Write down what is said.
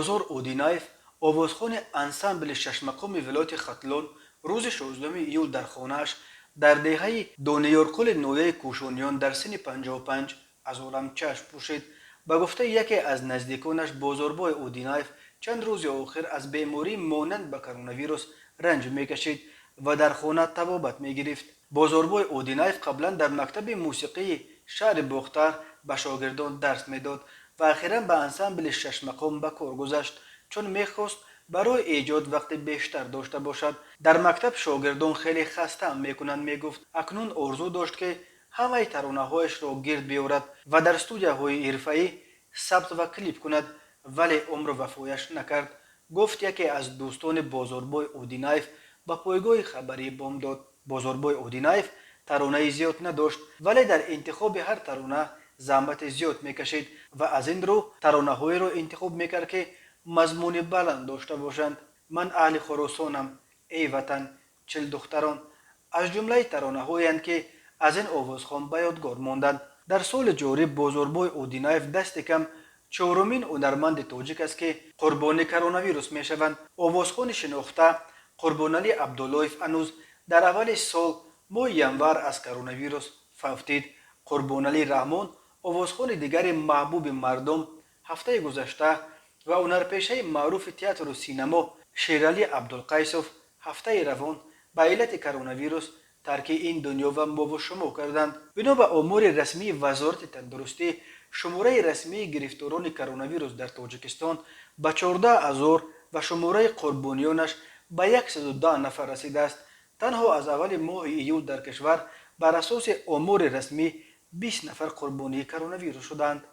بازار اودینایف آوازخوان انسامبل ششمقام ولایت ختلون روز 16 ایول در خانهاش در دهه دو نیورقل نویه کوشونیان در سن 55 از عالم چشم پوشید. به گفته یکی از نزدیکانش بازاربای اودینایف چند روز آخر از بیماری مانند به کرونا ویروس رنج میکشید و در خانه تبابت میگرفت. بازاربای اودینایف قبلا در مکتب موسیقی شهر بختر به شاگردان درس میداد و اخیرا به انسامبل شش مقام به کار گذاشت چون میخواست برای ایجاد وقت بیشتر داشته باشد. در مکتب شاگردان خیلی خسته میکنند. میگفت اکنون آرزو داشت که همه ترانه‌هایش را گرد بیاورد و در استودیوهای حرفه‌ای ثبت و کلیپ کند، ولی عمر وفایش نکرد. گفت یکی از دوستان بازاربای اودینایف به پایگاه خبری بام داد. بازاربای اودینایف ترانه زیاد نداشت ولی در انتخاب هر ترانه زحمت زیاد میکشید و از این رو ترانه‌هایی را انتخاب میکرد که مضمون بلند داشته باشند. من اهل خراسانم ای وطن چل دختران از جمله ترانه‌هایی که از این آوازخوان به یادگار ماندند. در سال جاری بازاربای اودینایف دست کم چهارمین هنرمند تاجیک است که قربانی کرونا ویروس میشوند. آوازخوان شناخته قربانعلی عبداللهیف هنوز در اول سال ماه ینور از کرونا ویروس فوتید. قربانعلی رحمان آوازخوان دیگر محبوب مردم هفته گذشته و هنرپیشه معروف تئاتر و سینما شیرعلی عبدالقیسوف هفته روان به علت کرونا ویروس ترک این دنیا و ما و شما کردند. بنا به آمار رسمی وزارت تندرستی شماره رسمی گرفتاران کرونا ویروس در تاجیکستان به 14,000 و شماره قربانیانش به 110 نفر رسیده است. تنها از اول ماه ایول در کشور بر اساس آمار رسمی 20 نفر قربانی کرونا ویروس شدند.